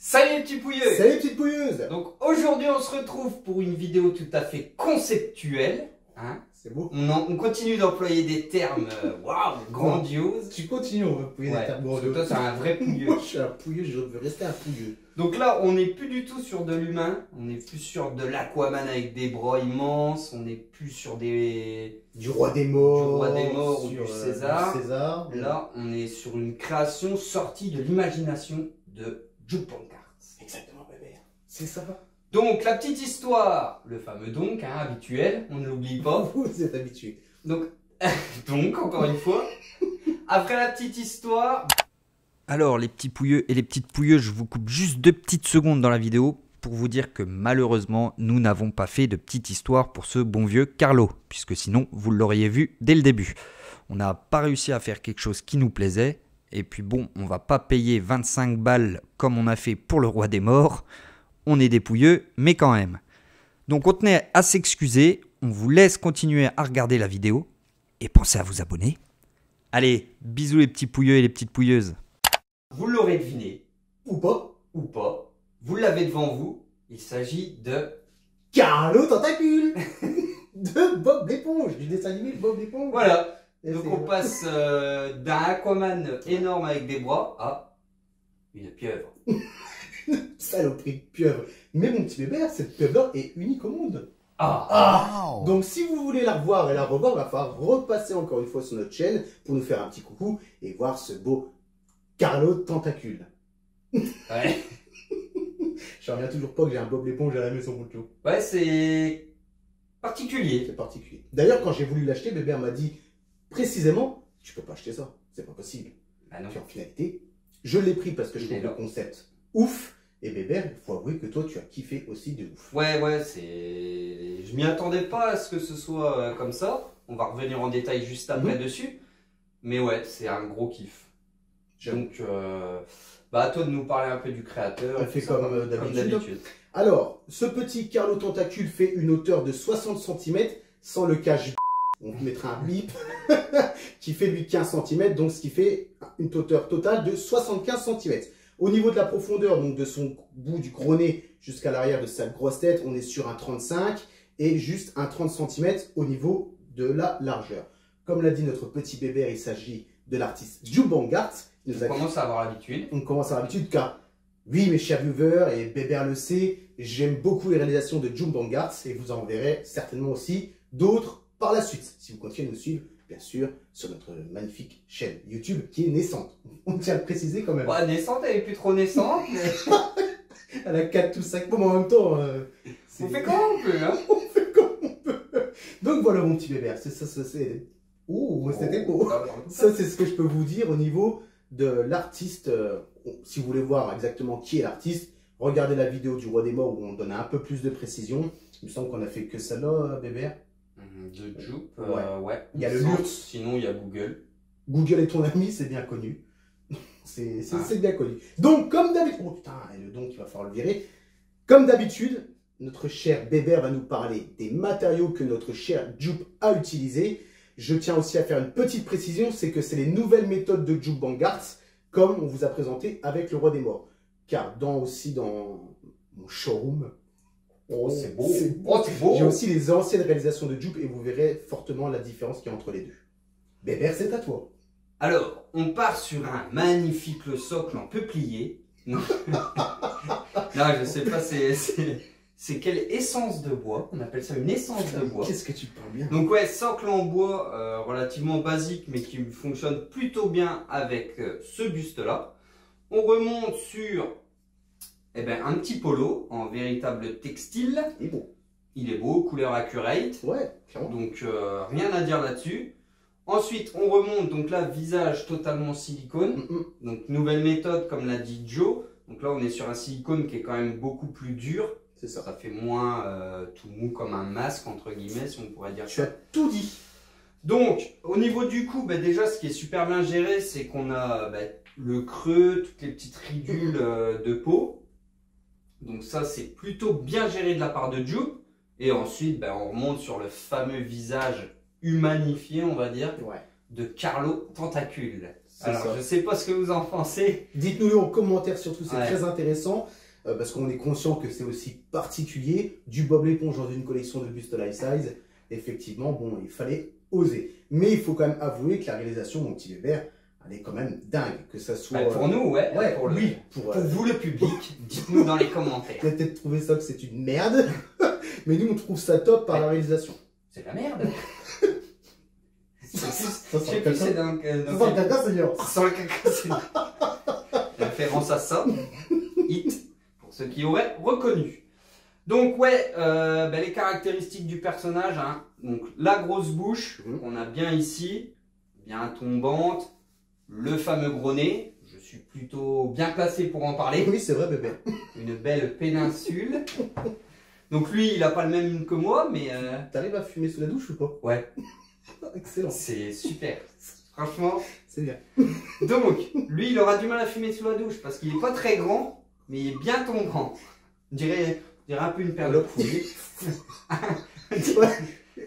Salut les petits pouilleux! Salut les petites pouilleuses! Donc aujourd'hui on se retrouve pour une vidéo tout à fait conceptuelle. Hein, c'est beau. On continue d'employer des termes waouh, grandioses. Tu continues, on va pouiller des termes Parce que toi t'es un vrai pouilleux. Moi je suis un pouilleux, je veux rester un pouilleux. Donc là on n'est plus du tout sur de l'humain, on est plus sur de l'Aquaman avec des bras immenses, on n'est plus sur des... Du roi des morts, ou du César. Là on est sur une création sortie de l'imagination de Jup Bonkart. Exactement bébé, c'est ça. Donc la petite histoire, le fameux donc, hein, habituel, on ne l'oublie pas. Vous êtes habitués. Donc, encore une fois, après la petite histoire... Alors les petits pouilleux et les petites pouilleuses, je vous coupe juste 2 petites secondes dans la vidéo pour vous dire que malheureusement, nous n'avons pas fait de petite histoire pour ce bon vieux Carlo, puisque sinon, vous l'auriez vu dès le début. On n'a pas réussi à faire quelque chose qui nous plaisait, et puis bon, on va pas payer 25 balles comme on a fait pour le roi des morts. On est des pouilleux, mais quand même. Donc on tenait à s'excuser, on vous laisse continuer à regarder la vidéo, et pensez à vous abonner. Allez, bisous les petits pouilleux et les petites pouilleuses. Vous l'aurez deviné, Ou pas. vous l'avez devant vous, il s'agit de... Carlo Tentacule de Bob l'éponge, du dessin animé de Bob l'éponge. Voilà, donc on passe d'un Aquaman énorme avec des bras à une pieuvre. Saloperie de pieuvre. Mais mon petit bébé, cette pieuvre-là est unique au monde. Donc si vous voulez la revoir et la revoir, il va falloir repasser encore une fois sur notre chaîne pour nous faire un petit coucou et voir ce beau Carlo Tentacule. Ouais. Je reviens toujours pas que j'ai un Bob l'éponge à la maison, mon Joe. Ouais, c'est particulier. C'est particulier. D'ailleurs, quand j'ai voulu l'acheter, bébé m'a dit précisément, tu peux pas acheter ça, c'est pas possible. Ah non. Puis en finalité, je l'ai pris parce que je trouve le concept ouf. Et bébé, il faut avouer que toi, tu as kiffé aussi de ouf. Ouais, c'est... Je m'y attendais pas à ce que ce soit comme ça. On va revenir en détail juste après dessus. Mais ouais, c'est un gros kiff. Donc, à toi de nous parler un peu du créateur. On fait comme d'habitude. Alors, ce petit Carlo Tentacule fait une hauteur de 60 cm sans le cache. On mettra un bip qui fait lui 15 cm, donc ce qui fait une hauteur totale de 75 cm. Au niveau de la profondeur, donc de son bout du gros nez jusqu'à l'arrière de sa grosse tête, on est sur un 35 et juste un 30 cm au niveau de la largeur. Comme l'a dit notre petit bébé, il s'agit de l'artiste Jup Bonkart. On commence à avoir l'habitude. On commence à avoir l'habitude car, oui mes chers viewers, et Bébert le sait, j'aime beaucoup les réalisations de Jup Bonkart et vous en verrez certainement aussi d'autres par la suite, si vous continuez à nous suivre, bien sûr, sur notre magnifique chaîne YouTube qui est naissante. On tient à le préciser quand même. Ouais, naissante, elle est plus trop naissante, mais... Elle a 4 ou 5 mois, mais en même temps... on fait comme on peut, hein. On fait comme on peut. Donc voilà mon petit bébé, c'est ça, c'est... Oh, c'était beau. Ça, c'est ce que je peux vous dire au niveau de l'artiste. Si vous voulez voir exactement qui est l'artiste, regardez la vidéo du Roi des Morts où on donne un peu plus de précision. Il me semble qu'on a fait que celle-là, bébé. De Jup, ouais. Il y a le Lurt. Sinon, il y a Google. Google est ton ami, c'est bien connu. C'est bien connu. Donc, comme d'habitude... Oh putain, et le don, il va falloir le virer. Comme d'habitude, notre cher Bébert va nous parler des matériaux que notre cher Jup a utilisés. Je tiens aussi à faire une petite précision, c'est que c'est les nouvelles méthodes de Jup Bonkart, comme on vous a présenté avec le Roi des Morts. Car aussi dans mon showroom... Oh, c'est beau. J'ai aussi les anciennes réalisations de Jup et vous verrez fortement la différence qu'il y a entre les deux. Bébert, c'est à toi. Alors, on part sur un magnifique socle en peuplier. Non, je sais pas, c'est quelle essence de bois. On appelle ça une essence de bois. Qu'est-ce que tu parles bien. Donc ouais, socle en bois relativement basique, mais qui fonctionne plutôt bien avec ce buste-là. On remonte sur... un petit polo en véritable textile. Il est beau. Il est beau, couleur accurate. Ouais, clairement. Donc rien à dire là-dessus. Ensuite, on remonte, donc là, visage totalement silicone. Donc nouvelle méthode, comme l'a dit Joe. Donc là, on est sur un silicone qui est quand même beaucoup plus dur. C'est ça. Ça fait moins tout mou comme un masque, entre guillemets, si on pourrait dire tu as tout dit. Donc, au niveau du cou, déjà, ce qui est super bien géré, c'est qu'on a le creux, toutes les petites ridules de peau. Donc ça, c'est plutôt bien géré de la part de Jup. Et ensuite, on remonte sur le fameux visage humanifié, on va dire, de Carlo Tentacule. Alors, je sais pas ce que vous en pensez. Dites-nous-le en commentaire surtout, c'est très intéressant. Parce qu'on est conscient que c'est aussi particulier. Du Bob l'éponge dans une collection de bustes life size. Effectivement, bon, il fallait oser. Mais il faut quand même avouer que la réalisation, mon petit Weber, elle est quand même dingue. Que ça soit... pour nous, pour vous, le public, dites-nous dans les commentaires. Vous avez peut-être trouvé ça que c'est une merde. Mais nous, on trouve ça top par la réalisation. C'est de la merde. Ça sent le caca, Seigneur. Ça sent le caca, Seigneur. Référence à ça. Hit. Pour ceux qui auraient reconnu. Donc les caractéristiques du personnage, hein. Donc la grosse bouche, qu'on a bien ici, bien tombante, le fameux gros nez, je suis plutôt bien placé pour en parler. Oui, c'est vrai, bébé. Une belle péninsule. Donc lui, il n'a pas le même que moi, mais... T'arrives à fumer sous la douche ou pas? Ouais. Excellent. C'est super. Franchement. C'est bien. Donc, lui, il aura du mal à fumer sous la douche parce qu'il n'est pas très grand, mais il est bien tombant. On dirait un peu une paire de couilles.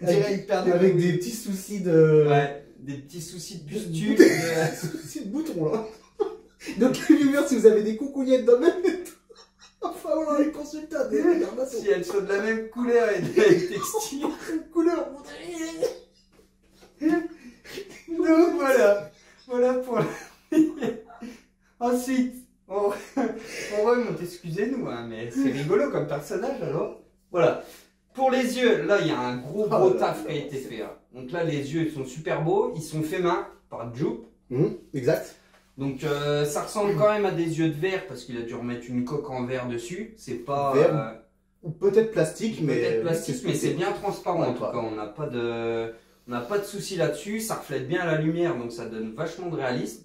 Avec des petits soucis de... Ouais, des petits soucis de pustule. Des soucis de boutons, là. Donc, les viewers, si vous avez des coucougnettes dans le même état, enfin, on les consultants. Si elles sont de la même couleur et de la même texture. Couleur. Donc, voilà pour Ensuite, on remonte, excusez-nous, hein, mais c'est rigolo comme personnage alors. Voilà. Pour les yeux, là, il y a un gros taf qui a été fait. Hein. Donc là, les yeux, ils sont super beaux. Ils sont faits main par Joop. Exact. Donc ça ressemble quand même à des yeux de verre parce qu'il a dû remettre une coque en verre dessus. C'est pas... ou peut-être plastique, mais... Peut-être plastique, mais c'est bien transparent en tout cas. On n'a pas de souci là-dessus. Ça reflète bien la lumière, donc ça donne vachement de réalisme.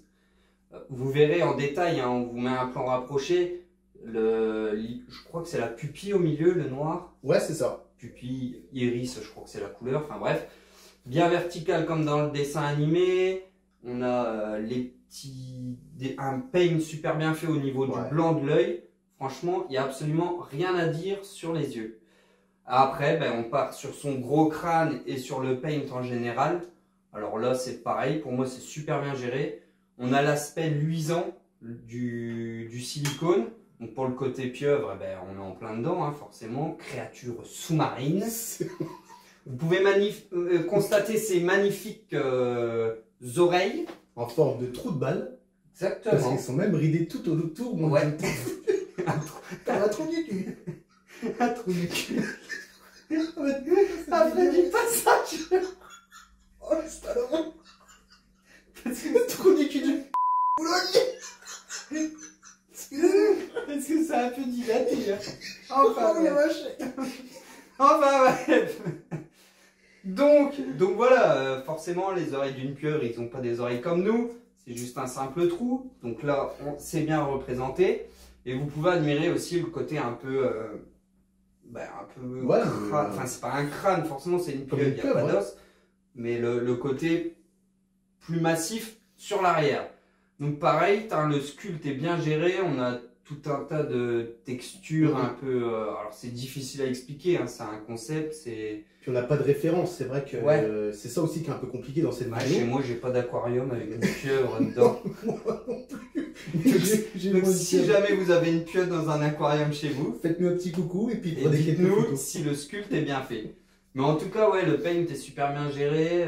Vous verrez en détail, hein, on vous met un plan rapproché. Je crois que c'est la pupille au milieu, le noir. Ouais, c'est ça. Pupille, iris, je crois que c'est la couleur. Enfin bref, bien vertical comme dans le dessin animé. On a un paint super bien fait au niveau du blanc de l'œil. Franchement, il n'y a absolument rien à dire sur les yeux. Après, on part sur son gros crâne et sur le paint en général. Alors là, c'est pareil. Pour moi, c'est super bien géré. On a l'aspect luisant du silicone. Donc pour le côté pieuvre, on est en plein dedans, hein, forcément. Créature sous-marine. Vous pouvez constater ces magnifiques oreilles. En forme de trou de balle. Exactement. Parce qu'ils sont même ridés tout autour. Ouais. Un trou du cul. Un trou du cul. Après du passage. Oh, c'est alors. Le trou du cul du Est-ce que ça a un peu dilaté hein? Enfin, bref. Donc voilà, forcément les oreilles d'une pieuvre, ils n'ont pas des oreilles comme nous, c'est juste un simple trou. Donc là, c'est bien représenté. Et vous pouvez admirer aussi le côté un peu... Enfin, c'est pas un crâne, forcément c'est une pieuvre, il n'y a pas d'os. Mais le côté plus massif sur l'arrière. Donc pareil, le sculpte est bien géré, on a tout un tas de textures un peu... alors c'est difficile à expliquer, hein, c'est un concept, c'est... Puis on n'a pas de référence, c'est vrai que c'est ça aussi qui est un peu compliqué dans cette vidéo. Chez moi, j'ai pas d'aquarium avec une pieuvre dedans. Moi non plus. Donc si jamais vous avez une pieuvre dans un aquarium chez vous, faites-nous un petit coucou et puis dites-nous si le sculpte est bien fait. Mais en tout cas, le paint est super bien géré.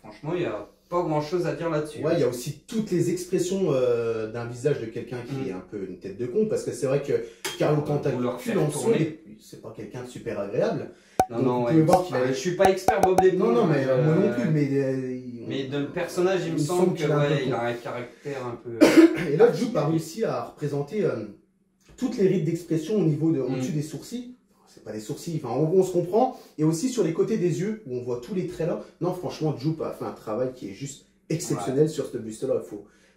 Franchement, il n'y a pas grand chose à dire là-dessus. Ouais, il y a aussi toutes les expressions d'un visage de quelqu'un qui est un peu une tête de con, parce que c'est vrai que Carlo Tentacule en son, c'est pas quelqu'un de super agréable. Non, je suis pas expert Bob l'éponge. Non, mais moi non plus, mais de le personnage, il me semble qu'il a un caractère un peu... Et là, Joop a réussi à représenter toutes les rides d'expression au niveau au-dessus des sourcils. C'est pas des sourcils, enfin on se comprend. Et aussi sur les côtés des yeux, où on voit tous les traits là. Non, franchement, Joop a fait un travail qui est juste exceptionnel sur ce buste-là.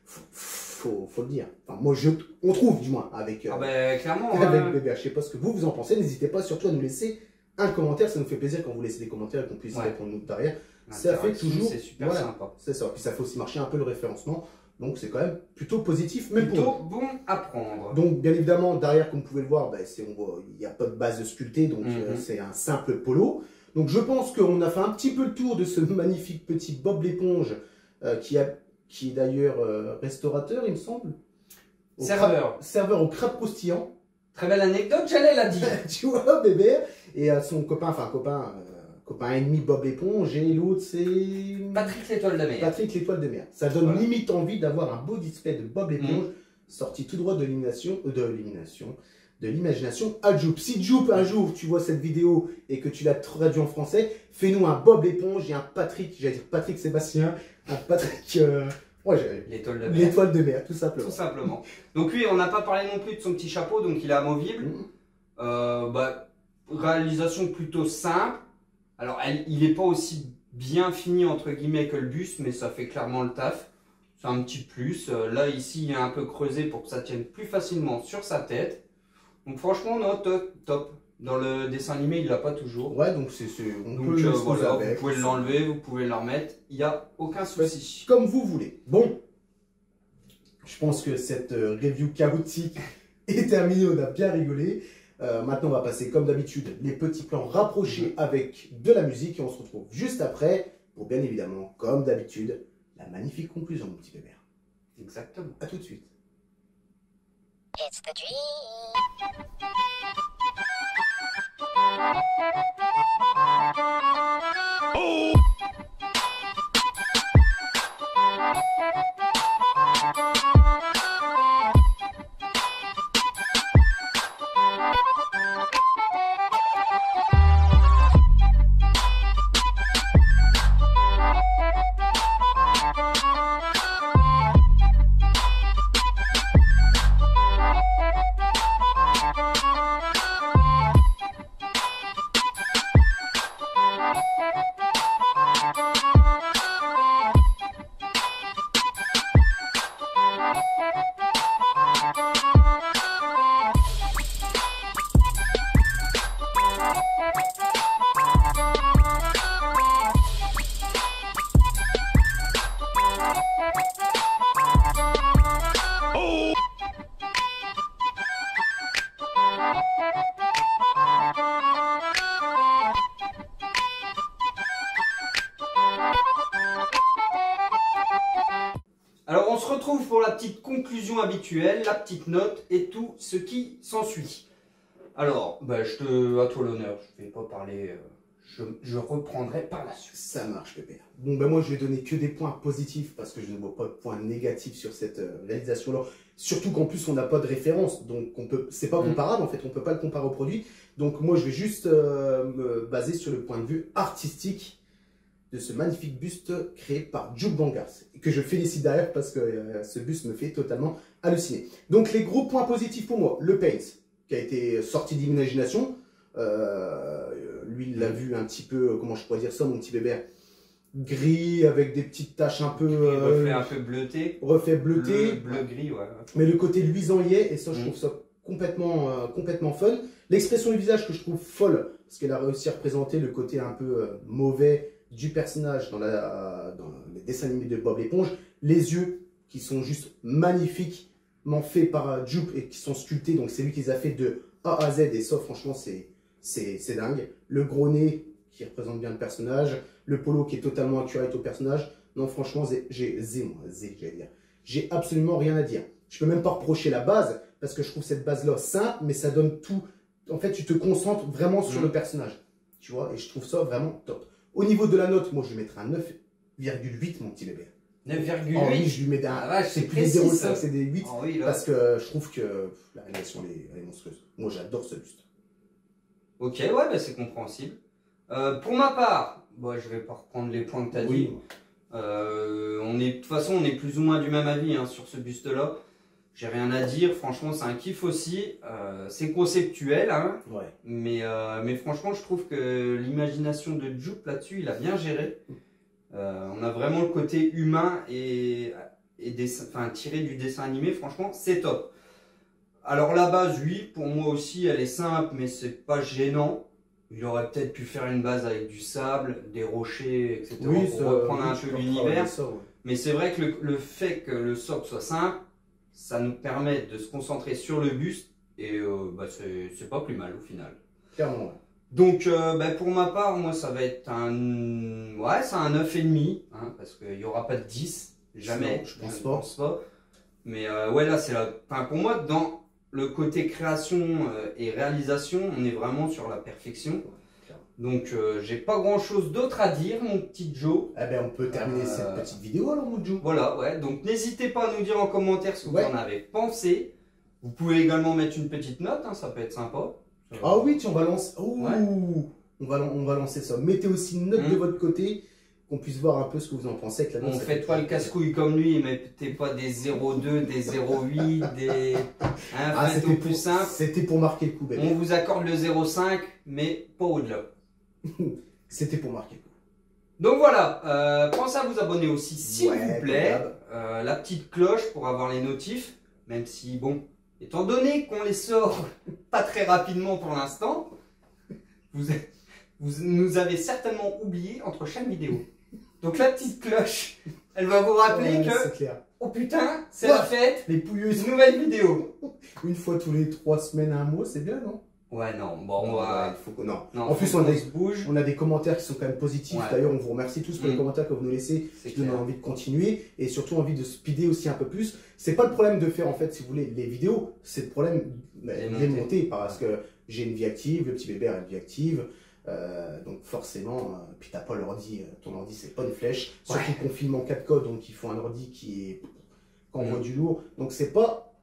Faut le dire. Enfin, moi, on trouve du moins avec... clairement. Avec Bébé. Je sais pas ce que vous en pensez. N'hésitez pas surtout à nous laisser un commentaire. Ça nous fait plaisir quand vous laissez des commentaires et qu'on puisse répondre nous derrière. Ça fait toujours... C'est super sympa. C'est ça. Puis ça fait aussi marcher un peu le référencement. Donc c'est quand même plutôt positif, même plutôt bon à prendre. Donc bien évidemment, derrière, comme vous pouvez le voir, il n'y a pas de base sculptée, donc c'est un simple polo. Donc je pense qu'on a fait un petit peu le tour de ce magnifique petit Bob l'éponge qui qui est d'ailleurs restaurateur, il me semble. Serveur au crabe croustillant. Très belle anecdote, j'allais la dire. Tu vois, bébé. Et son copain, copain ennemi Bob l'éponge, et l'autre c'est... Patrick l'étoile de mer. Patrick l'étoile de mer. Ça donne limite envie d'avoir un beau display de Bob l'éponge, sorti tout droit de l'imagination à Joop. Si Joop, un jour, tu vois cette vidéo et que tu l'as traduit en français, fais-nous un Bob l'éponge et un Patrick, j'allais dire Patrick Sébastien, un Patrick... l'étoile de mer, tout simplement. Tout simplement. Donc lui, on n'a pas parlé non plus de son petit chapeau, donc il est amovible. Réalisation plutôt simple. Alors, il n'est pas aussi bien fini entre guillemets que le buste, mais ça fait clairement le taf. C'est un petit plus. Là, ici, il est un peu creusé pour que ça tienne plus facilement sur sa tête. Donc franchement, non, top. Dans le dessin animé, il l'a pas toujours. Ouais, donc voilà, vous pouvez l'enlever, vous pouvez le remettre. Il n'y a aucun souci. Comme vous voulez. Bon, je pense que cette review chaotique est terminée. On a bien rigolé. Maintenant, on va passer comme d'habitude les petits plans rapprochés avec de la musique. Et on se retrouve juste après pour bien évidemment, comme d'habitude, la magnifique conclusion, mon petit bébé. Exactement. À tout de suite. It's the dream. Oh! Alors on se retrouve pour la petite conclusion habituelle, la petite note et tout ce qui s'ensuit. Alors, à toi l'honneur, je ne vais pas parler, je reprendrai par la suite. Ça marche, pépère. Bon, moi je vais donner que des points positifs parce que je ne vois pas de points négatifs sur cette réalisation-là. Surtout qu'en plus on n'a pas de référence, donc c'est pas comparable en fait, on ne peut pas le comparer au produit. Donc moi je vais juste me baser sur le point de vue artistique de ce magnifique buste créé par Joop van Gars, que je félicite d'ailleurs parce que ce buste me fait totalement halluciner. Donc les gros points positifs pour moi, le paint qui a été sorti d'imagination, lui il l'a vu un petit peu, comment je pourrais dire ça mon petit bébé, gris avec des petites taches un peu... refait un peu bleuté. Refait bleuté. Bleu-gris, ouais. Mais le côté luisant y est, et ça je trouve ça complètement fun. L'expression du visage que je trouve folle, parce qu'elle a réussi à représenter le côté un peu mauvais du personnage dans les dessins animés de Bob l'éponge. Les yeux qui sont juste magnifiquement faits par Joop et qui sont sculptés, donc c'est lui qui les a fait de A à Z, et ça franchement c'est dingue. Le gros nez qui représente bien le personnage, le polo qui est totalement accurate au personnage. Non franchement j'ai absolument rien à dire. Je peux même pas reprocher la base, parce que je trouve cette base là simple, mais ça donne tout. En fait tu te concentres vraiment sur le personnage, tu vois, et je trouve ça vraiment top. Au niveau de la note, moi je lui mettrais un 9,8 mon petit bébé. 9,8 oh, oui, je lui mets un... c'est plus des 0,5, c'est des 8. Oh, oui, parce que je trouve que la réalisation elle est monstrueuse. Moi j'adore ce buste. Ok, ouais, c'est compréhensible. Pour ma part, je vais pas reprendre les points que tu as dit. De toute façon, on est plus ou moins du même avis sur ce buste-là. J'ai rien à dire, franchement c'est un kiff aussi, c'est conceptuel, ouais. mais franchement je trouve que l'imagination de Joop là-dessus, il a bien géré. On a vraiment le côté humain et tiré du dessin animé, franchement c'est top. Alors la base, oui, pour moi aussi elle est simple, mais c'est pas gênant. Il aurait peut-être pu faire une base avec du sable, des rochers, etc. Oui, pour reprendre un peu l'univers. Ouais. Mais c'est vrai que le fait que le socle soit simple, ça nous permet de se concentrer sur le buste et c'est pas plus mal au final. Clairement. Ouais. Donc pour ma part, moi ça va être c'est un 9,5 parce qu'il n'y aura pas de 10. Jamais. Non, je pense pas. Mais ouais, là, c'est la. Enfin, pour moi, dans le côté création et réalisation, on est vraiment sur la perfection. Donc, j'ai pas grand chose d'autre à dire, mon petit Joe. Eh ben, on peut terminer cette petite vidéo alors, mon Joe. Voilà, ouais. Donc, n'hésitez pas à nous dire en commentaire ce que vous en avez pensé. Vous pouvez également mettre une petite note, hein, ça peut être sympa. Ah oui, tiens, on va lancer. On va lancer ça. Mettez aussi une note de votre côté, qu'on puisse voir un peu ce que vous en pensez. Avec la note, on fait pas le casse-couille comme lui, mettez pas des 0,2, des 0,8, des. Hein, faites au plus simple. C'était pour marquer le coup, bébé. On vous accorde le 0,5, mais pas au-delà. C'était pour marquer le coup. Donc voilà, pensez à vous abonner aussi s'il vous plaît. La petite cloche pour avoir les notifs, même si bon, étant donné qu'on les sort pas très rapidement pour l'instant, vous nous avez certainement oublié entre chaque vidéo. Donc la petite cloche, elle va vous rappeler que oh putain, c'est la fête, les pouilleuses, nouvelle vidéo. Une fois tous les 3 semaines à un mois, c'est bien, non? Ouais, non, bon, on va. Il faut que... non. Non, en plus, bouge. on a des commentaires qui sont quand même positifs. Ouais. D'ailleurs, on vous remercie tous pour les commentaires que vous nous laissez. Ça donne envie de continuer et surtout envie de speeder aussi un peu plus. C'est pas le problème de faire, en fait, si vous voulez, les vidéos. C'est le problème de les monter parce que j'ai une vie active, le petit bébé a une vie active. Donc forcément, puis t'as pas l'ordi, ton ordi c'est pas une flèche. Surtout qu'on filme en 4K, donc il faut un ordi qui envoie du lourd. Donc c'est pas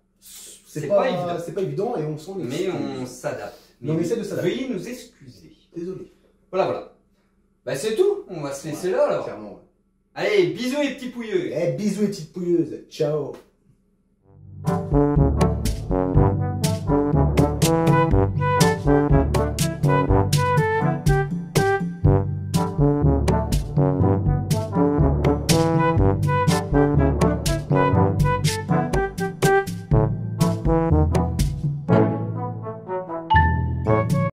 évident et on s'en excuse. Mais on s'adapte. On essaie de s'adapter. Veuillez nous excuser. Désolé. Voilà. Bah c'est tout. On va se laisser là alors. Clairement. Ouais. Allez, bisous les petits pouilleux. Bisous les petites pouilleuses. Ciao.